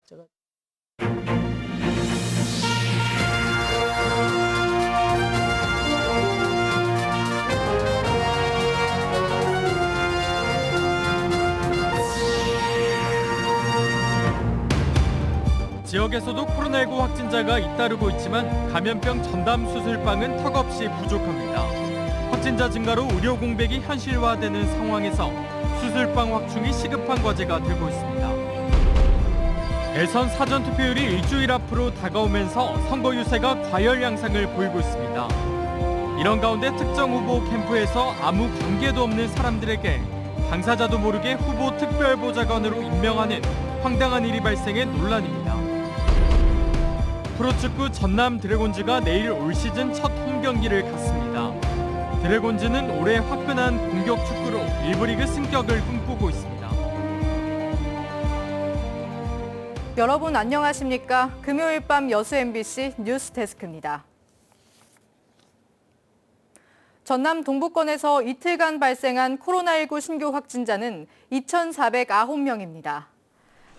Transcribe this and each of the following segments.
제가 지역에서도 코로나19 확진자가 잇따르고 있지만 감염병 전담 수술방은 턱없이 부족합니다. 확진자 증가로 의료 공백이 현실화되는 상황에서 수술방 확충이 시급한 과제가 되고 있습니다. 대선 사전 투표율이 일주일 앞으로 다가오면서 선거 유세가 과열 양상을 보이고 있습니다. 이런 가운데 특정 후보 캠프에서 아무 관계도 없는 사람들에게 당사자도 모르게 후보 특별보좌관으로 임명하는 황당한 일이 발생해 논란입니다. 프로축구 전남 드래곤즈가 내일 올 시즌 첫 홈경기를 갖습니다. 드래곤즈는 올해 화끈한 공격 축구로 1부 리그 승격을 꿈꾸고 있습니다. 여러분 안녕하십니까? 금요일 밤 여수 MBC 뉴스 데스크입니다. 전남 동부권에서 이틀간 발생한 코로나19 신규 확진자는 2,409명입니다.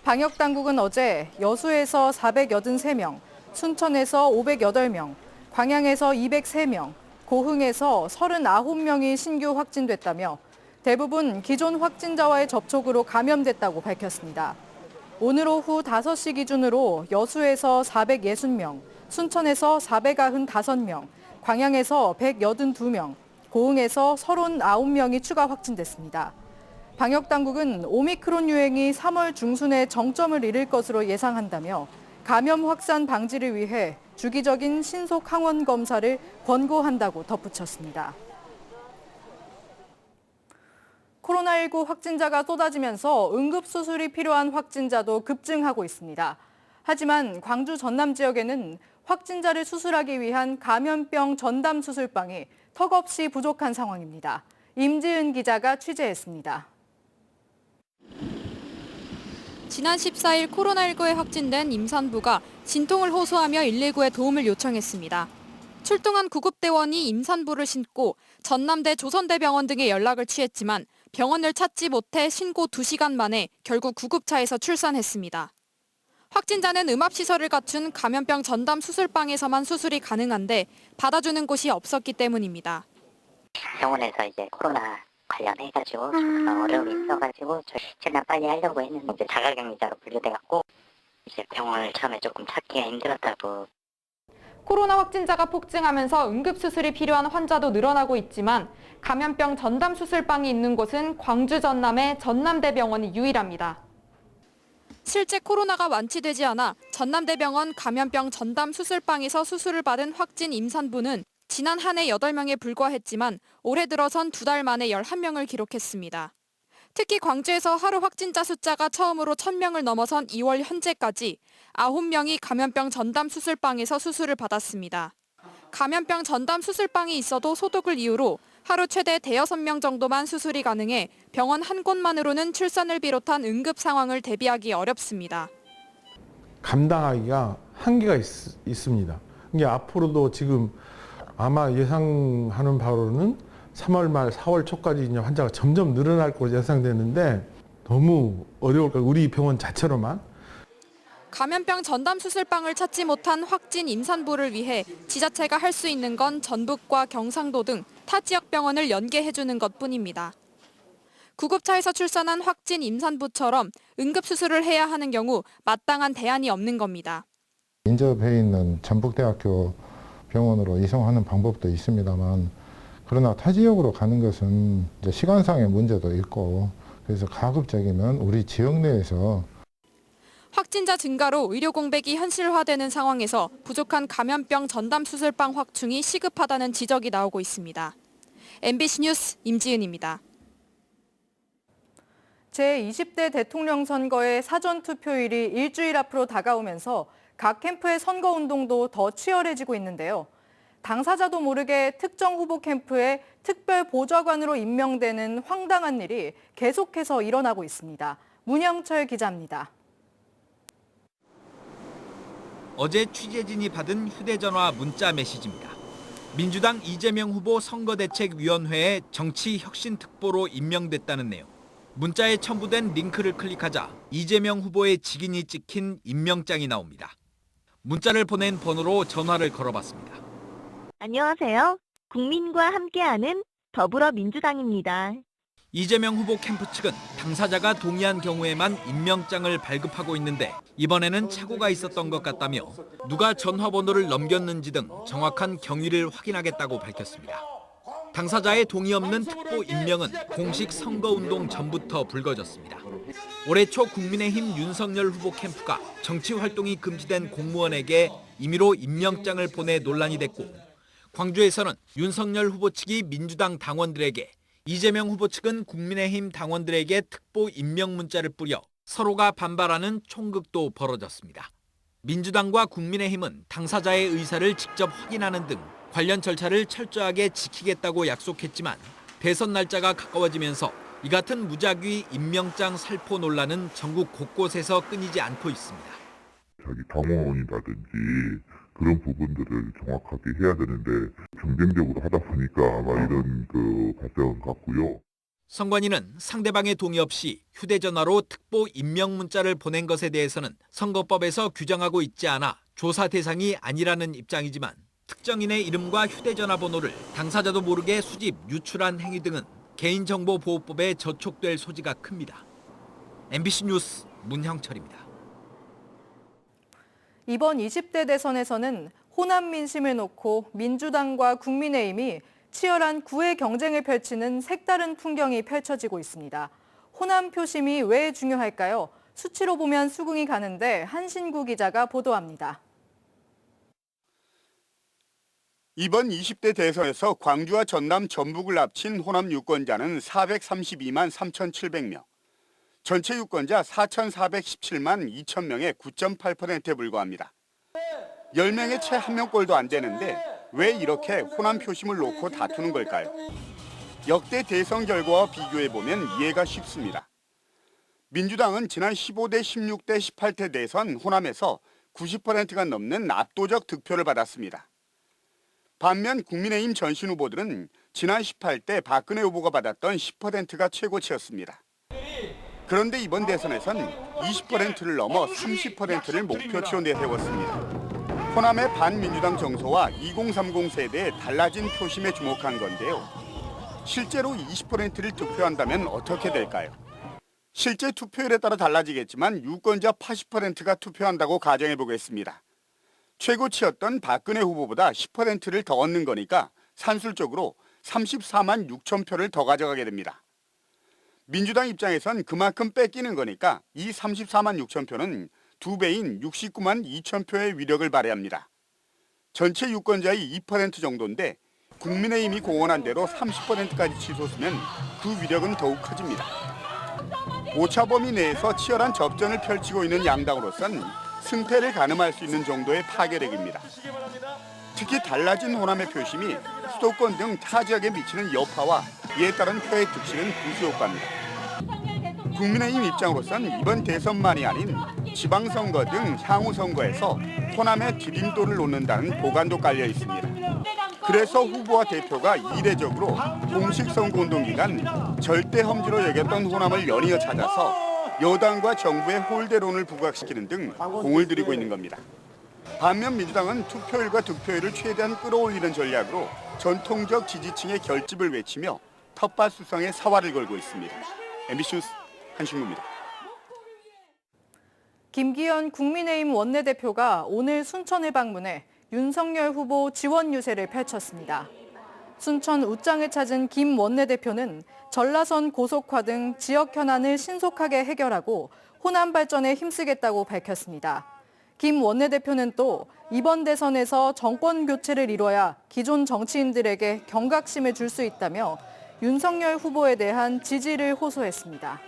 방역당국은 어제 여수에서 483명, 순천에서 508명, 광양에서 203명, 고흥에서 39명이 신규 확진됐다며 대부분 기존 확진자와의 접촉으로 감염됐다고 밝혔습니다. 오늘 오후 5시 기준으로 여수에서 460명, 순천에서 495명, 광양에서 182명, 고흥에서 39명이 추가 확진됐습니다. 방역당국은 오미크론 유행이 3월 중순에 정점을 이룰 것으로 예상한다며 감염 확산 방지를 위해 주기적인 신속 항원 검사를 권고한다고 덧붙였습니다. 코로나19 확진자가 쏟아지면서 응급수술이 필요한 확진자도 급증하고 있습니다. 하지만 광주 전남 지역에는 확진자를 수술하기 위한 감염병 전담 수술방이 턱없이 부족한 상황입니다. 임지은 기자가 취재했습니다. 지난 14일 코로나19에 확진된 임산부가 진통을 호소하며 119에 도움을 요청했습니다. 출동한 구급대원이 임산부를 싣고 전남대 조선대병원 등에 연락을 취했지만 병원을 찾지 못해 신고 2시간 만에 결국 구급차에서 출산했습니다. 확진자는 음압시설을 갖춘 감염병 전담 수술방에서만 수술이 가능한데 받아주는 곳이 없었기 때문입니다. 병원에서 이제 코로나 관련해가지고 어려움이 있어가지고 최대한 빨리 하려고 했는데 이제 자가격리자로 분류돼갖고 이제 병원을 처음에 조금 찾기가 힘들었다고. 코로나 확진자가 폭증하면서 응급수술이 필요한 환자도 늘어나고 있지만 감염병 전담 수술방이 있는 곳은 광주 전남의 전남대병원이 유일합니다. 실제 코로나가 완치되지 않아 전남대병원 감염병 전담 수술방에서 수술을 받은 확진 임산부는 지난 한 해 8명에 불과했지만 올해 들어선 2달 만에 11명을 기록했습니다. 특히 광주에서 하루 확진자 숫자가 처음으로 1,000명을 넘어선 2월 현재까지 9명이 감염병 전담 수술방에서 수술을 받았습니다. 감염병 전담 수술방이 있어도 소독을 이유로 하루 최대 5명 정도만 수술이 가능해 병원 한 곳만으로는 출산을 비롯한 응급 상황을 대비하기 어렵습니다. 감당하기가 한계가 있습니다. 이게 앞으로도 지금 아마 예상하는 바로는 3월 말 4월 초까지 이제 환자가 점점 늘어날 것으로 예상되는데 너무 어려울 거예요. 우리 병원 자체로만. 감염병 전담 수술방을 찾지 못한 확진 임산부를 위해 지자체가 할 수 있는 건 전북과 경상도 등 타 지역 병원을 연계해주는 것뿐입니다. 구급차에서 출산한 확진 임산부처럼 응급수술을 해야 하는 경우 마땅한 대안이 없는 겁니다. 인접해 있는 전북대학교 병원으로 이송하는 방법도 있습니다만 그러나 타 지역으로 가는 것은 이제 시간상의 문제도 있고 그래서 가급적이면 우리 지역 내에서 확진자 증가로 의료 공백이 현실화되는 상황에서 부족한 감염병 전담 수술방 확충이 시급하다는 지적이 나오고 있습니다. MBC 뉴스 임지은입니다. 제20대 대통령 선거의 사전투표일이 일주일 앞으로 다가오면서 각 캠프의 선거운동도 더 치열해지고 있는데요. 당사자도 모르게 특정 후보 캠프에 특별 보좌관으로 임명되는 황당한 일이 계속해서 일어나고 있습니다. 문영철 기자입니다. 어제 취재진이 받은 휴대전화 문자 메시지입니다. 민주당 이재명 후보 선거대책위원회에 정치혁신특보로 임명됐다는 내용. 문자에 첨부된 링크를 클릭하자 이재명 후보의 직인이 찍힌 임명장이 나옵니다. 문자를 보낸 번호로 전화를 걸어봤습니다. 안녕하세요. 국민과 함께하는 더불어민주당입니다. 이재명 후보 캠프 측은 당사자가 동의한 경우에만 임명장을 발급하고 있는데 이번에는 착오가 있었던 것 같다며 누가 전화번호를 넘겼는지 등 정확한 경위를 확인하겠다고 밝혔습니다. 당사자의 동의 없는 특보 임명은 공식 선거운동 전부터 불거졌습니다. 올해 초 국민의힘 윤석열 후보 캠프가 정치 활동이 금지된 공무원에게 임의로 임명장을 보내 논란이 됐고 광주에서는 윤석열 후보 측이 민주당 당원들에게 이재명 후보 측은 국민의힘 당원들에게 특보 임명 문자를 뿌려 서로가 반발하는 총극도 벌어졌습니다. 민주당과 국민의힘은 당사자의 의사를 직접 확인하는 등 관련 절차를 철저하게 지키겠다고 약속했지만 대선 날짜가 가까워지면서 이 같은 무작위 임명장 살포 논란은 전국 곳곳에서 끊이지 않고 있습니다. 자기 당원이라든지 그런 부분들을 정확하게 해야 되는데 경쟁적으로 하다 보니까 아마 이런 발생은 같고요. 선관위는 상대방의 동의 없이 휴대전화로 특보 임명 문자를 보낸 것에 대해서는 선거법에서 규정하고 있지 않아 조사 대상이 아니라는 입장이지만 특정인의 이름과 휴대전화 번호를 당사자도 모르게 수집, 유출한 행위 등은 개인정보보호법에 저촉될 소지가 큽니다. MBC 뉴스 문형철입니다. 이번 20대 대선에서는 호남 민심을 놓고 민주당과 국민의힘이 치열한 구애 경쟁을 펼치는 색다른 풍경이 펼쳐지고 있습니다. 호남 표심이 왜 중요할까요? 수치로 보면 수긍이 가는데 한신구 기자가 보도합니다. 이번 20대 대선에서 광주와 전남, 전북을 합친 호남 유권자는 432만 3,700명, 전체 유권자 4,417만 2,000명의 9.8%에 불과합니다. 10명의 채 1명꼴도 안 되는데 왜 이렇게 호남 표심을 놓고 다투는 걸까요? 역대 대선 결과와 비교해보면 이해가 쉽습니다. 민주당은 지난 15대, 16대, 18대 대선 호남에서 90%가 넘는 압도적 득표를 받았습니다. 반면 국민의힘 전신 후보들은 지난 18대 박근혜 후보가 받았던 10%가 최고치였습니다. 그런데 이번 대선에선 20%를 넘어 30%를 목표치로 내세웠습니다. 호남의 반민주당 정서와 2030 세대의 달라진 표심에 주목한 건데요. 실제로 20%를 득표한다면 어떻게 될까요? 실제 투표율에 따라 달라지겠지만 유권자 80%가 투표한다고 가정해 보겠습니다. 최고치였던 박근혜 후보보다 10%를 더 얻는 거니까 산술적으로 34만 6천 표를 더 가져가게 됩니다. 민주당 입장에선 그만큼 뺏기는 거니까 이 34만 6천 표는 2배인 69만 2천 표의 위력을 발휘합니다. 전체 유권자의 2% 정도인데 국민의힘이 공언한 대로 30%까지 치솟으면 그 위력은 더욱 커집니다. 오차 범위 내에서 치열한 접전을 펼치고 있는 양당으로선 승패를 가늠할 수 있는 정도의 파괴력입니다. 특히 달라진 호남의 표심이 수도권 등 타 지역에 미치는 여파와 이에 따른 표의 득실은 부수효과입니다. 국민의힘 입장으로선 이번 대선만이 아닌 지방선거 등 향후 선거에서 호남의 디딤돌을 놓는다는 보관도 깔려 있습니다. 그래서 후보와 대표가 이례적으로 공식 선거운동 기간 절대 험지로 여겼던 호남을 연이어 찾아서 여당과 정부의 홀대론을 부각시키는 등 공을 들이고 있는 겁니다. 반면 민주당은 투표율과 득표율을 최대한 끌어올리는 전략으로 전통적 지지층의 결집을 외치며 텃밭 수성의 사활을 걸고 있습니다. MBC 뉴스 한신구입니다. 김기현 국민의힘 원내대표가 오늘 순천을 방문해 윤석열 후보 지원 유세를 펼쳤습니다. 순천 웃장을 찾은 김 원내대표는 전라선 고속화 등 지역 현안을 신속하게 해결하고 호남 발전에 힘쓰겠다고 밝혔습니다. 김 원내대표는 또 이번 대선에서 정권 교체를 이뤄야 기존 정치인들에게 경각심을 줄 수 있다며 윤석열 후보에 대한 지지를 호소했습니다.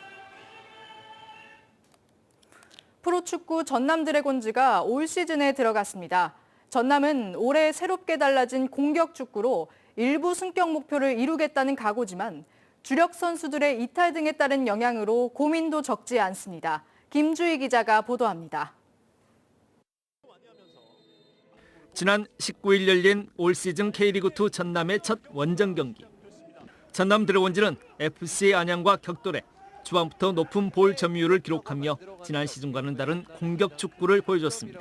프로축구 전남 드래곤즈가 올 시즌에 들어갔습니다. 전남은 올해 새롭게 달라진 공격 축구로 일부 승격 목표를 이루겠다는 각오지만 주력 선수들의 이탈 등에 따른 영향으로 고민도 적지 않습니다. 김주희 기자가 보도합니다. 지난 19일 열린 올 시즌 K리그2 전남의 첫 원정 경기. 전남 드래곤즈는 FC 안양과 격돌해 초반부터 높은 볼 점유율을 기록하며 지난 시즌과는 다른 공격 축구를 보여줬습니다.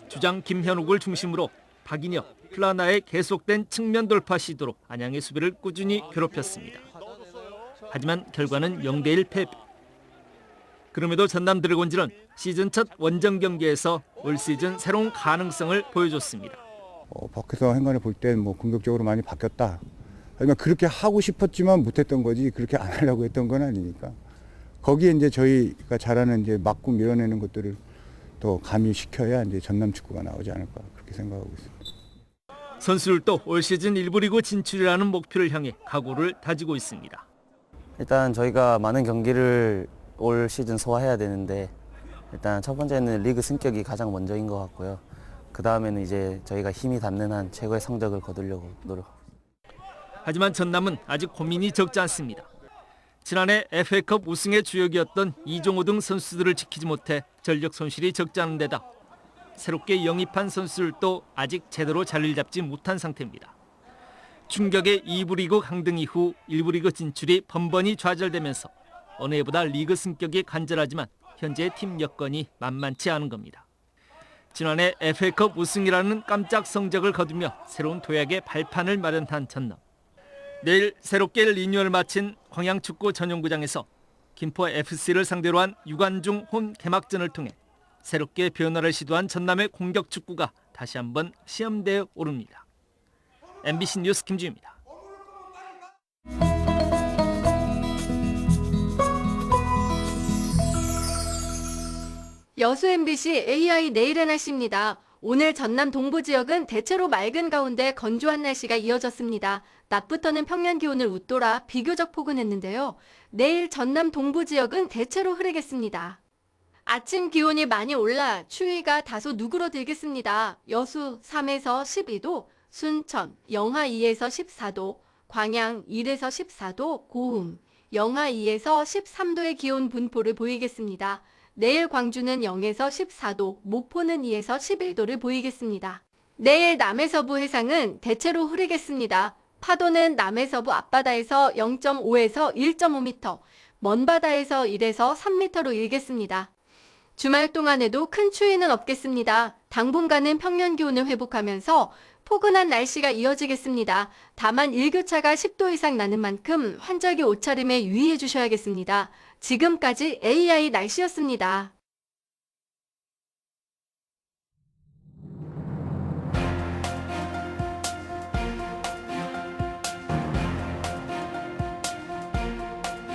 주장 김현욱을 중심으로 박인혁, 플라나의 계속된 측면 돌파 시도로 안양의 수비를 꾸준히 괴롭혔습니다. 하지만 결과는 0대1 패배. 그럼에도 전남 드래곤즈는 시즌 첫 원정 경기에서 올 시즌 새로운 가능성을 보여줬습니다. 밖에서 행간을 볼 땐 뭐 공격적으로 많이 바뀌었다. 그러니까 그렇게 하고 싶었지만 못했던 거지 그렇게 안 하려고 했던 건 아니니까. 거기에 이제 저희가 잘하는 이제 막고 밀어내는 것들을 더 가미시켜야 이제 전남 축구가 나오지 않을까 그렇게 생각하고 있습니다. 선수들도 올 시즌 1부 리그 진출이라는 목표를 향해 각오를 다지고 있습니다. 일단 저희가 많은 경기를 올 시즌 소화해야 되는데 일단 첫 번째는 리그 승격이 가장 먼저인 것 같고요. 그 다음에는 이제 저희가 힘이 닿는 한 최고의 성적을 거두려고 노력하고 있습니다. 하지만 전남은 아직 고민이 적지 않습니다. 지난해 FA컵 우승의 주역이었던 이종호 등 선수들을 지키지 못해 전력 손실이 적지 않은 데다 새롭게 영입한 선수들도 아직 제대로 자리를 잡지 못한 상태입니다. 충격의 2부 리그 강등 이후 1부 리그 진출이 번번이 좌절되면서 어느 해보다 리그 승격이 간절하지만 현재 팀 여건이 만만치 않은 겁니다. 지난해 FA컵 우승이라는 깜짝 성적을 거두며 새로운 도약의 발판을 마련한 전남. 내일 새롭게 리뉴얼을 마친 광양축구 전용구장에서 김포 FC를 상대로 한 유관중 홈 개막전을 통해 새롭게 변화를 시도한 전남의 공격 축구가 다시 한번 시험대에 오릅니다. MBC 뉴스 김주희입니다. 여수 MBC AI 내일의 날씨입니다. 오늘 전남 동부 지역은 대체로 맑은 가운데 건조한 날씨가 이어졌습니다. 낮부터는 평년 기온을 웃돌아 비교적 포근했는데요. 내일 전남 동부 지역은 대체로 흐리겠습니다. 아침 기온이 많이 올라 추위가 다소 누그러들겠습니다. 여수 3에서 12도, 순천 영하 2에서 14도, 광양 1에서 14도, 고흥 영하 2에서 13도의 기온 분포를 보이겠습니다. 내일 광주는 0에서 14도, 목포는 2에서 11도를 보이겠습니다. 내일 남해서부 해상은 대체로 흐리겠습니다. 파도는 남해서부 앞바다에서 0.5에서 1.5m, 먼바다에서 1에서 3m로 일겠습니다. 주말 동안에도 큰 추위는 없겠습니다. 당분간은 평년 기온을 회복하면서 포근한 날씨가 이어지겠습니다. 다만 일교차가 10도 이상 나는 만큼 환절기 옷차림에 유의해 주셔야겠습니다. 지금까지 AI 날씨였습니다.